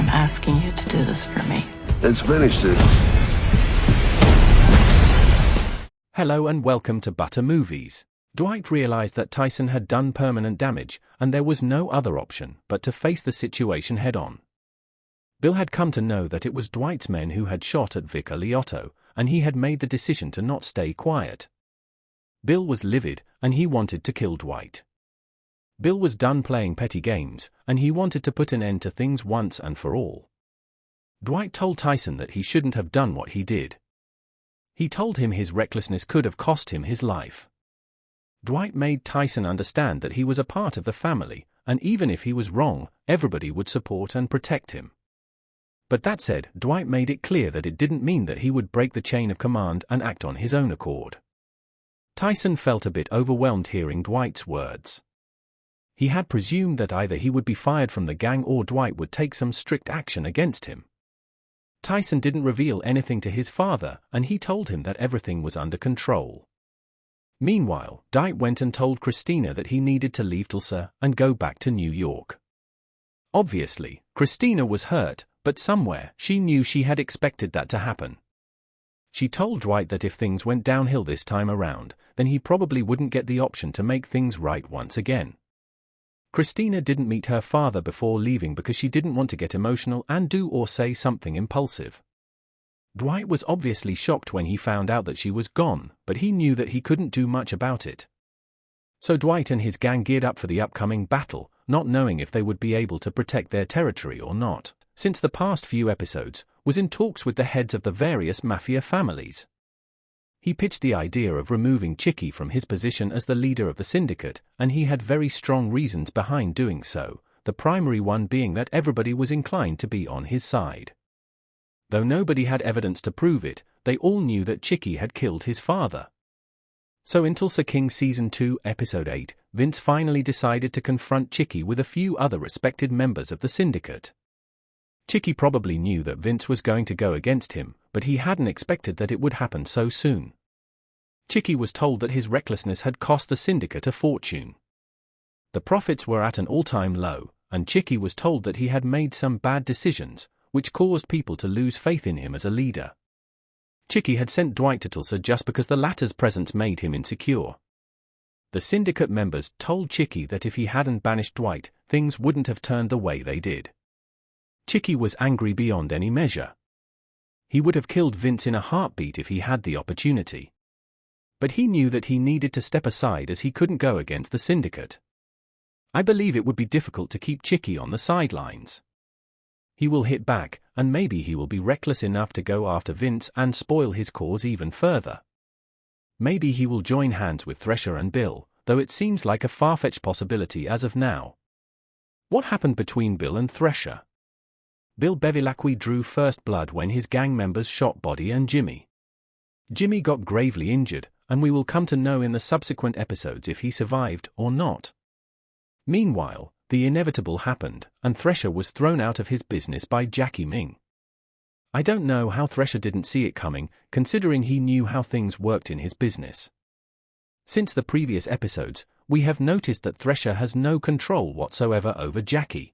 I'm asking you to do this for me. Let's finish this. Hello and welcome to Butter Movies. Dwight realized that Tyson had done permanent damage, and there was no other option but to face the situation head-on. Bill had come to know that it was Dwight's men who had shot at Vicar Liotto, and he had made the decision to not stay quiet. Bill was livid, and he wanted to kill Dwight. Bill was done playing petty games, and he wanted to put an end to things once and for all. Dwight told Tyson that he shouldn't have done what he did. He told him his recklessness could have cost him his life. Dwight made Tyson understand that he was a part of the family, and even if he was wrong, everybody would support and protect him. But that said, Dwight made it clear that it didn't mean that he would break the chain of command and act on his own accord. Tyson felt a bit overwhelmed hearing Dwight's words. He had presumed that either he would be fired from the gang or Dwight would take some strict action against him. Tyson didn't reveal anything to his father, and he told him that everything was under control. Meanwhile, Dwight went and told Christina that he needed to leave Tulsa and go back to New York. Obviously, Christina was hurt, but somewhere she knew she had expected that to happen. She told Dwight that if things went downhill this time around, then he probably wouldn't get the option to make things right once again. Christina didn't meet her father before leaving because she didn't want to get emotional and do or say something impulsive. Dwight was obviously shocked when he found out that she was gone, but he knew that he couldn't do much about it. So Dwight and his gang geared up for the upcoming battle, not knowing if they would be able to protect their territory or not, since the past few episodes was in talks with the heads of the various mafia families. He pitched the idea of removing Chicky from his position as the leader of the syndicate, and he had very strong reasons behind doing so, the primary one being that everybody was inclined to be on his side. Though nobody had evidence to prove it, they all knew that Chicky had killed his father. So in Tulsa King Season 2, Episode 8, Vince finally decided to confront Chicky with a few other respected members of the syndicate. Chicky probably knew that Vince was going to go against him, but he hadn't expected that it would happen so soon. Chicky was told that his recklessness had cost the syndicate a fortune. The profits were at an all-time low, and Chicky was told that he had made some bad decisions, which caused people to lose faith in him as a leader. Chicky had sent Dwight to Tulsa just because the latter's presence made him insecure. The syndicate members told Chicky that if he hadn't banished Dwight, things wouldn't have turned the way they did. Chicky was angry beyond any measure. He would have killed Vince in a heartbeat if he had the opportunity. But he knew that he needed to step aside as he couldn't go against the syndicate. I believe it would be difficult to keep Chicky on the sidelines. He will hit back, and maybe he will be reckless enough to go after Vince and spoil his cause even further. Maybe he will join hands with Thresher and Bill, though it seems like a far-fetched possibility as of now. What happened between Bill and Thresher? Bill Bevilacqua drew first blood when his gang members shot Body and Jimmy. Jimmy got gravely injured, and we will come to know in the subsequent episodes if he survived or not. Meanwhile, the inevitable happened, and Thresher was thrown out of his business by Jackie Ming. I don't know how Thresher didn't see it coming, considering he knew how things worked in his business. Since the previous episodes, we have noticed that Thresher has no control whatsoever over Jackie.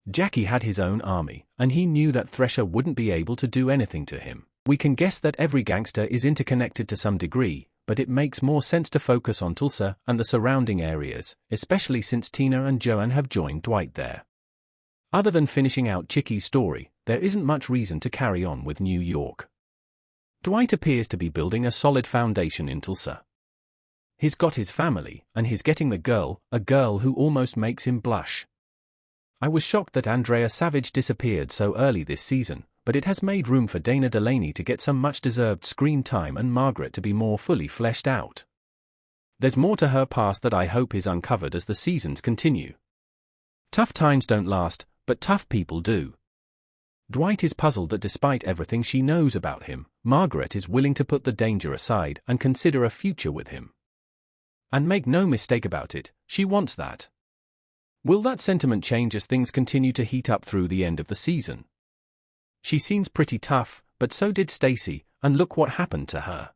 Jackie had his own army, and he knew that Thresher wouldn't be able to do anything to him. We can guess that every gangster is interconnected to some degree, but it makes more sense to focus on Tulsa and the surrounding areas, especially since Tina and Joanne have joined Dwight there. Other than finishing out Chicky's story, there isn't much reason to carry on with New York. Dwight appears to be building a solid foundation in Tulsa. He's got his family, and he's getting the girl, a girl who almost makes him blush. I was shocked that Andrea Savage disappeared so early this season, but it has made room for Dana Delaney to get some much-deserved screen time and Margaret to be more fully fleshed out. There's more to her past that I hope is uncovered as the seasons continue. Tough times don't last, but tough people do. Dwight is puzzled that despite everything she knows about him, Margaret is willing to put the danger aside and consider a future with him. And make no mistake about it, she wants that. Will that sentiment change as things continue to heat up through the end of the season? She seems pretty tough, but so did Stacy, and look what happened to her.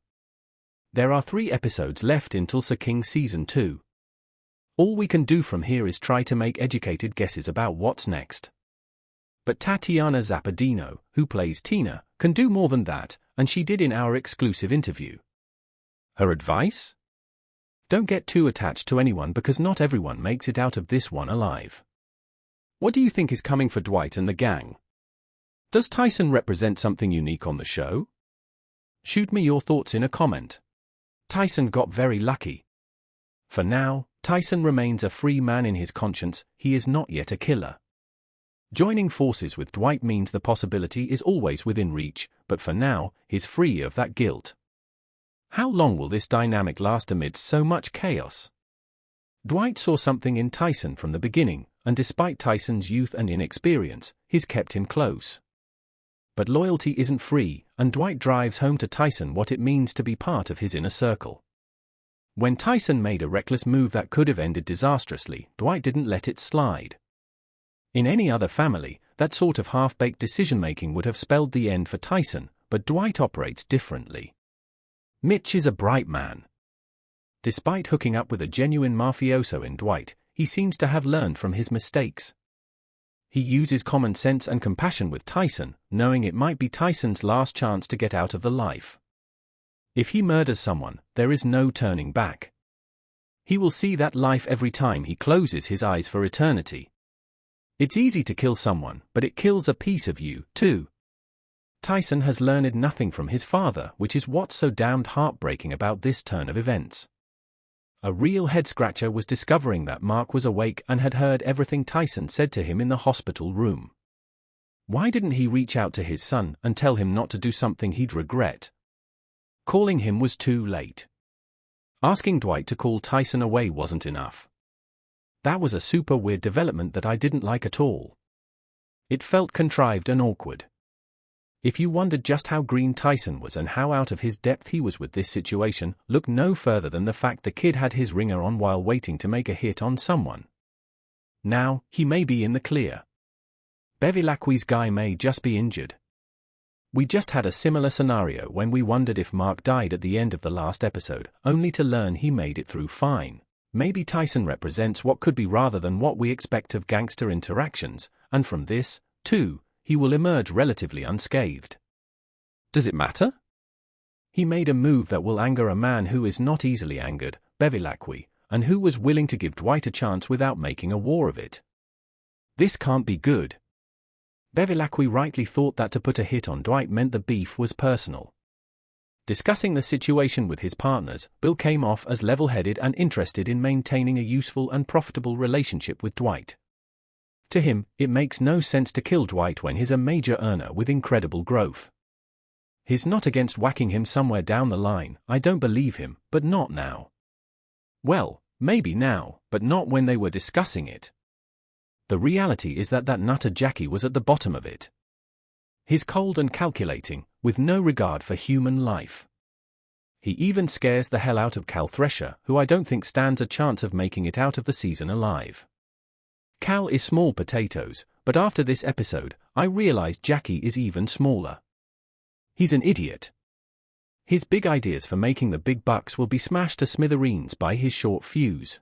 There are 3 episodes left in Tulsa King Season 2. All we can do from here is try to make educated guesses about what's next. But Tatiana Zapadino, who plays Tina, can do more than that, and she did in our exclusive interview. Her advice? Don't get too attached to anyone because not everyone makes it out of this one alive. What do you think is coming for Dwight and the gang? Does Tyson represent something unique on the show? Shoot me your thoughts in a comment. Tyson got very lucky. For now, Tyson remains a free man in his conscience, he is not yet a killer. Joining forces with Dwight means the possibility is always within reach, but for now, he's free of that guilt. How long will this dynamic last amidst so much chaos? Dwight saw something in Tyson from the beginning, and despite Tyson's youth and inexperience, he's kept him close. But loyalty isn't free, and Dwight drives home to Tyson what it means to be part of his inner circle. When Tyson made a reckless move that could have ended disastrously, Dwight didn't let it slide. In any other family, that sort of half-baked decision-making would have spelled the end for Tyson, but Dwight operates differently. Mitch is a bright man. Despite hooking up with a genuine mafioso in Dwight, he seems to have learned from his mistakes. He uses common sense and compassion with Tyson, knowing it might be Tyson's last chance to get out of the life. If he murders someone, there is no turning back. He will see that life every time he closes his eyes for eternity. It's easy to kill someone, but it kills a piece of you, too. Tyson has learned nothing from his father, which is what's so damned heartbreaking about this turn of events. A real head-scratcher was discovering that Mark was awake and had heard everything Tyson said to him in the hospital room. Why didn't he reach out to his son and tell him not to do something he'd regret? Calling him was too late. Asking Dwight to call Tyson away wasn't enough. That was a super weird development that I didn't like at all. It felt contrived and awkward. If you wondered just how green Tyson was and how out of his depth he was with this situation, look no further than the fact the kid had his ringer on while waiting to make a hit on someone. Now, he may be in the clear. Bevilacque's guy may just be injured. We just had a similar scenario when we wondered if Mark died at the end of the last episode, only to learn he made it through fine. Maybe Tyson represents what could be rather than what we expect of gangster interactions, and from this, too, he will emerge relatively unscathed. Does it matter? He made a move that will anger a man who is not easily angered, Bevilacque, and who was willing to give Dwight a chance without making a war of it. This can't be good. Bevilacque rightly thought that to put a hit on Dwight meant the beef was personal. Discussing the situation with his partners, Bill came off as level-headed and interested in maintaining a useful and profitable relationship with Dwight. To him, it makes no sense to kill Dwight when he's a major earner with incredible growth. He's not against whacking him somewhere down the line, I don't believe him, but not now. Well, maybe now, but not when they were discussing it. The reality is that nutter Jackie was at the bottom of it. He's cold and calculating, with no regard for human life. He even scares the hell out of Cal Thresher, who I don't think stands a chance of making it out of the season alive. Cal is small potatoes, but after this episode, I realized Jackie is even smaller. He's an idiot. His big ideas for making the big bucks will be smashed to smithereens by his short fuse.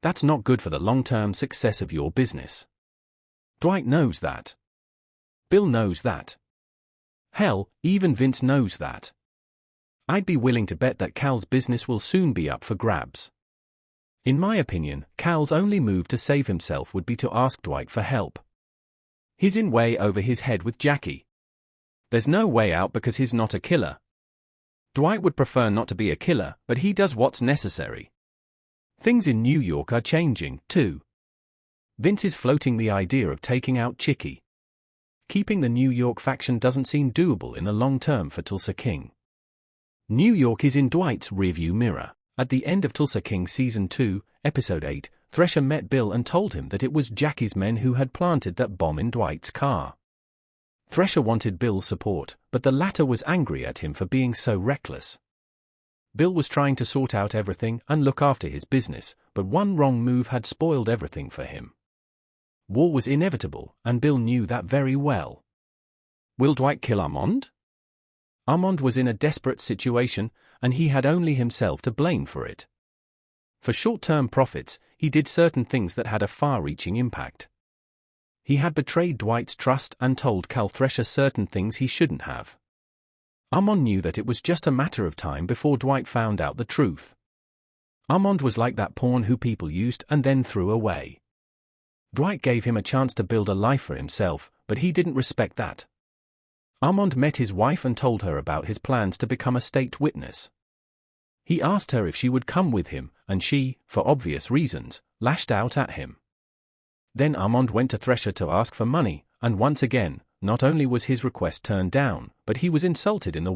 That's not good for the long-term success of your business. Dwight knows that. Bill knows that. Hell, even Vince knows that. I'd be willing to bet that Cal's business will soon be up for grabs. In my opinion, Cal's only move to save himself would be to ask Dwight for help. He's in way over his head with Jackie. There's no way out because he's not a killer. Dwight would prefer not to be a killer, but he does what's necessary. Things in New York are changing, too. Vince is floating the idea of taking out Chicky. Keeping the New York faction doesn't seem doable in the long term for Tulsa King. New York is in Dwight's rearview mirror. At the end of Tulsa King Season 2, Episode 8, Thresher met Bill and told him that it was Jackie's men who had planted that bomb in Dwight's car. Thresher wanted Bill's support, but the latter was angry at him for being so reckless. Bill was trying to sort out everything and look after his business, but one wrong move had spoiled everything for him. War was inevitable, and Bill knew that very well. Will Dwight kill Armand? Armand was in a desperate situation, and he had only himself to blame for it. For short-term profits, he did certain things that had a far-reaching impact. He had betrayed Dwight's trust and told Cal Thresher certain things he shouldn't have. Armand knew that it was just a matter of time before Dwight found out the truth. Armand was like that pawn who people used and then threw away. Dwight gave him a chance to build a life for himself, but he didn't respect that. Armand met his wife and told her about his plans to become a state witness. He asked her if she would come with him, and she, for obvious reasons, lashed out at him. Then Armand went to Thresher to ask for money, and once again, not only was his request turned down, but he was insulted in the